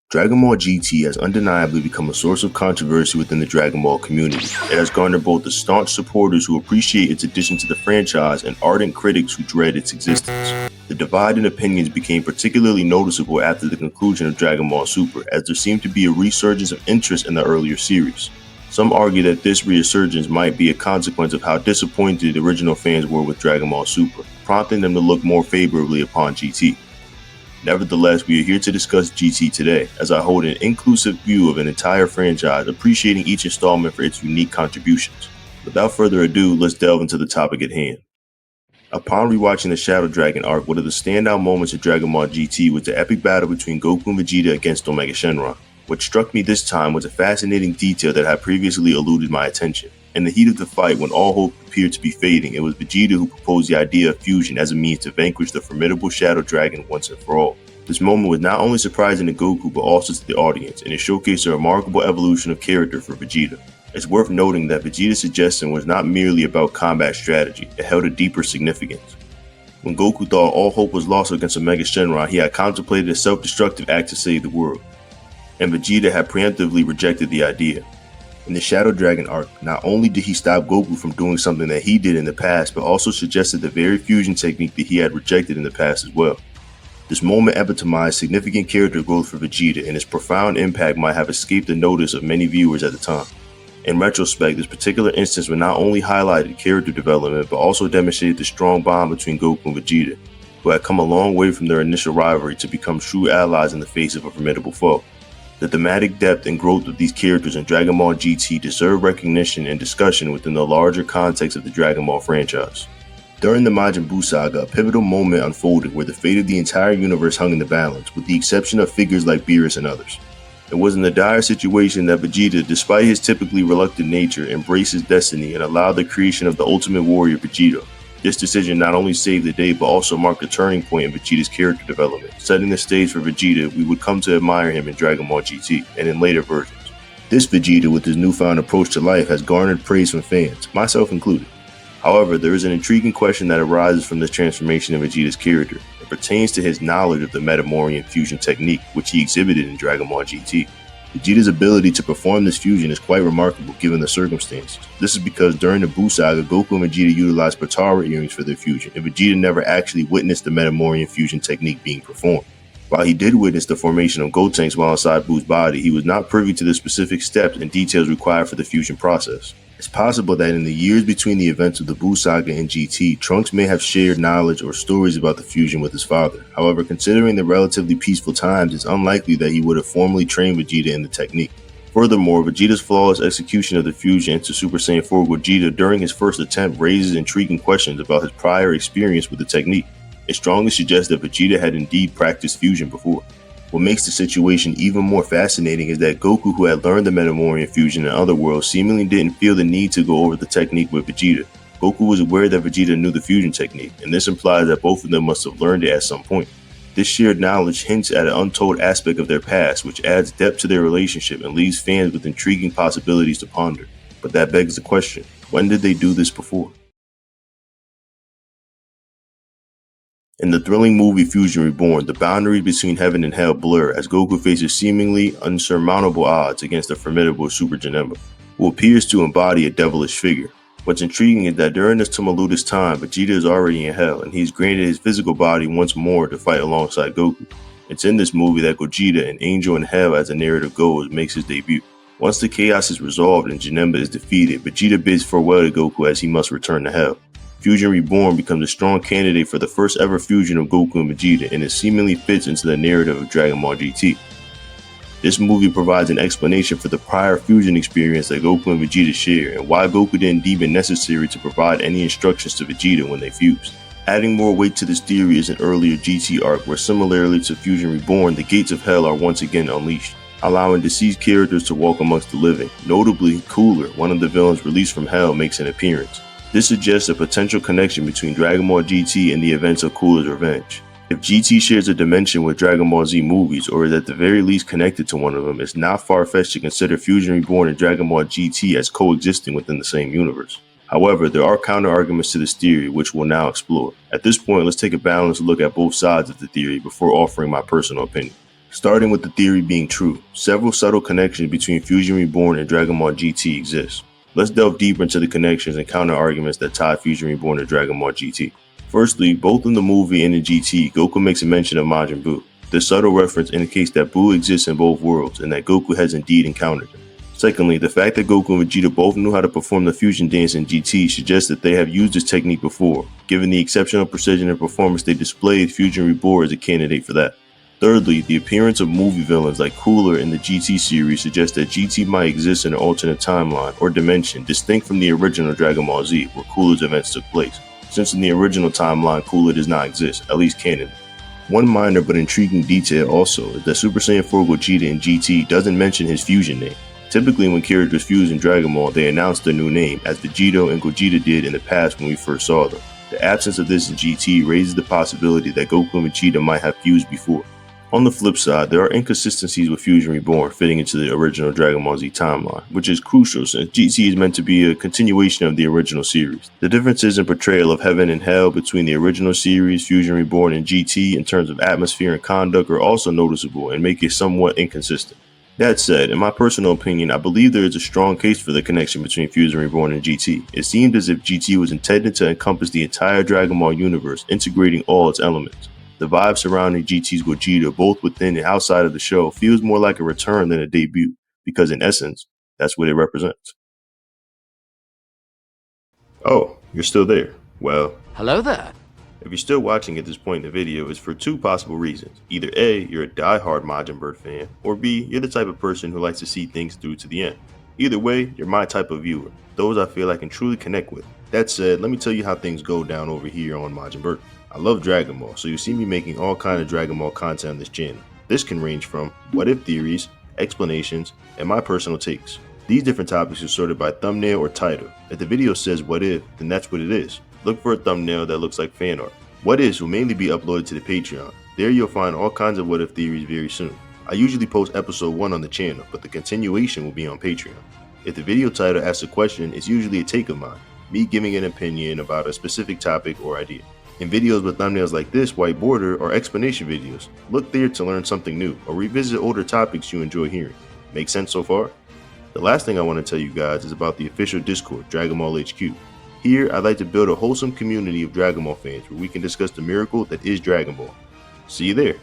Dragon Ball GT has undeniably become a source of controversy within the Dragon Ball community. It has garnered both the staunch supporters who appreciate its addition to the franchise and ardent critics who dread its existence. The divide in opinions became particularly noticeable after the conclusion of Dragon Ball Super, as there seemed to be a resurgence of interest in the earlier series. Some argue that this resurgence might be a consequence of how disappointed original fans were with Dragon Ball Super, prompting them to look more favorably upon GT. Nevertheless, we are here to discuss GT today, as I hold an inclusive view of an entire franchise, appreciating each installment for its unique contributions. Without further ado, let's delve into the topic at hand. Upon rewatching the Shadow Dragon arc, one of the standout moments of Dragon Ball GT was the epic battle between Goku and Vegeta against Omega Shenron. What struck me this time was a fascinating detail that had previously eluded my attention. In the heat of the fight, when all hope appeared to be fading, it was Vegeta who proposed the idea of fusion as a means to vanquish the formidable Shadow Dragon once and for all. This moment was not only surprising to Goku but also to the audience, and it showcased a remarkable evolution of character for Vegeta. It's worth noting that Vegeta's suggestion was not merely about combat strategy, it held a deeper significance. When Goku thought all hope was lost against Omega Shenron, he had contemplated a self-destructive act to save the world, and Vegeta had preemptively rejected the idea. In the Shadow Dragon arc, not only did he stop Goku from doing something that he did in the past, but also suggested the very fusion technique that he had rejected in the past as well. This moment epitomized significant character growth for Vegeta, and its profound impact might have escaped the notice of many viewers at the time. In retrospect, this particular instance would not only highlighted character development, but also demonstrated the strong bond between Goku and Vegeta, who had come a long way from their initial rivalry to become true allies in the face of a formidable foe. The thematic depth and growth of these characters in Dragon Ball GT deserve recognition and discussion within the larger context of the Dragon Ball franchise. During the Majin Buu saga, a pivotal moment unfolded where the fate of the entire universe hung in the balance, with the exception of figures like Beerus and others. It was in the dire situation that Vegeta, despite his typically reluctant nature, embraced his destiny and allowed the creation of the Ultimate Warrior Vegeta. This decision not only saved the day but also marked a turning point in Vegeta's character development, setting the stage for Vegeta we would come to admire him in Dragon Ball GT and in later versions. This Vegeta, with his newfound approach to life, has garnered praise from fans, myself included. However, there is an intriguing question that arises from this transformation in Vegeta's character. It pertains to his knowledge of the 𝗕𝗫𝗁 fusion technique, which he exhibited in Dragon Ball GT. Vegeta's ability to perform this fusion is quite remarkable given the circumstances. This is because during the Buu saga, Goku and Vegeta utilized 𝗕𝗫𝗅 earrings for their fusion, and Vegeta never actually witnessed the 𝗕𝗫𝗁 fusion technique being performed. While he did witness the formation of Gotenks while inside Buu's body, he was not privy to the specific steps and details required for the fusion process. It's possible that in the years between the events of the Buu saga and GT, Trunks may have shared knowledge or stories about the fusion with his father. However, considering the relatively peaceful times, it's unlikely that he would have formally trained Vegeta in the technique. Furthermore, Vegeta's flawless execution of the fusion into Super Saiyan 4 Gogeta during his first attempt raises intriguing questions about his prior experience with the technique. It strongly suggests that Vegeta had indeed practiced fusion before. What makes the situation even more fascinating is that Goku, who had learned the 𝗕𝗁𝗁 fusion in other worlds, seemingly didn't feel the need to go over the technique with Vegeta. Goku was aware that Vegeta knew the fusion technique, and this implies that both of them must have learned it at some point. This shared knowledge hints at an untold aspect of their past, which adds depth to their relationship and leaves fans with intriguing possibilities to ponder. But that begs the question, when did they do this before? In the thrilling movie Fusion Reborn, the boundaries between heaven and hell blur as Goku faces seemingly unsurmountable odds against the formidable Super Janemba, who appears to embody a devilish figure. What's intriguing is that during this tumultuous time, Vegeta is already in hell, and he's granted his physical body once more to fight alongside Goku. It's in this movie that Gogeta, an angel in hell as the narrative goes, makes his debut. Once the chaos is resolved and Janemba is defeated, Vegeta bids farewell to Goku as he must return to hell. Fusion Reborn becomes a strong candidate for the first ever fusion of Goku and Vegeta, and it seemingly fits into the narrative of Dragon Ball GT. This movie provides an explanation for the prior fusion experience that Goku and Vegeta share, and why Goku didn't deem it necessary to provide any instructions to Vegeta when they fused. Adding more weight to this theory is an earlier GT arc where, similarly to Fusion Reborn, the gates of hell are once again unleashed, allowing deceased characters to walk amongst the living. Notably, Cooler, one of the villains released from hell, makes an appearance. This suggests a potential connection between Dragon Ball GT and the events of Cooler's revenge. If GT shares a dimension with Dragon Ball Z movies, or is at the very least connected to one of them, it's not far-fetched to consider Fusion Reborn and Dragon Ball GT as coexisting within the same universe. However, there are counter-arguments to this theory, which we'll now explore. At this point, let's take a balanced look at both sides of the theory before offering my personal opinion. Starting with the theory being true, several subtle connections between Fusion Reborn and Dragon Ball GT exist. Let's delve deeper into the connections and counter-arguments that tie Fusion Reborn to Dragon Ball GT. Firstly, both in the movie and in GT, Goku makes a mention of Majin Buu. This subtle reference indicates that Buu exists in both worlds and that Goku has indeed encountered him. Secondly, the fact that Goku and Vegeta both knew how to perform the fusion dance in GT suggests that they have used this technique before. Given the exceptional precision and performance they displayed, Fusion Reborn is a candidate for that. Thirdly, the appearance of movie villains like Cooler in the GT series suggests that GT might exist in an alternate timeline or dimension distinct from the original Dragon Ball Z, where Cooler's events took place, since in the original timeline Cooler does not exist, at least canon. One minor but intriguing detail also is that Super Saiyan 4 Gogeta in GT doesn't mention his fusion name. Typically when characters fuse in Dragon Ball, they announce their new name, as Vegeta and Gogeta did in the past when we first saw them. The absence of this in GT raises the possibility that Goku and Vegeta might have fused before. On the flip side, there are inconsistencies with Fusion Reborn fitting into the original Dragon Ball Z timeline, which is crucial since GT is meant to be a continuation of the original series. The differences in portrayal of heaven and hell between the original series, Fusion Reborn, and GT in terms of atmosphere and conduct are also noticeable and make it somewhat inconsistent. That said, in my personal opinion, I believe there is a strong case for the connection between Fusion Reborn and GT. It seemed as if GT was intended to encompass the entire Dragon Ball universe, integrating all its elements. The vibe surrounding GT's Gogeta, both within and outside of the show, feels more like a return than a debut, because in essence, that's what it represents. Oh, you're still there. Well, hello there. If you're still watching at this point in the video, it's for two possible reasons. Either A, you're a die-hard Majin Buu fan, or B, you're the type of person who likes to see things through to the end. Either way, you're my type of viewer, those I feel I can truly connect with. That said, let me tell you how things go down over here on Majin Buu. I love Dragon Ball, so you see me making all kind of Dragon Ball content on this channel. This can range from what-if theories, explanations, and my personal takes. These different topics are sorted by thumbnail or title. If the video says what if, then that's what it is. Look for a thumbnail that looks like fan art. What Ifs will mainly be uploaded to the Patreon. There you'll find all kinds of what if theories very soon. I usually post episode 1 on the channel, but the continuation will be on Patreon. If the video title asks a question, it's usually a take of mine, me giving an opinion about a specific topic or idea. In videos with thumbnails like this, white border, or explanation videos, look there to learn something new or revisit older topics you enjoy hearing. Make sense so far? The last thing I want to tell you guys is about the official Discord, Dragon Ball HQ. Here, I'd like to build a wholesome community of Dragon Ball fans where we can discuss the miracle that is Dragon Ball. See you there.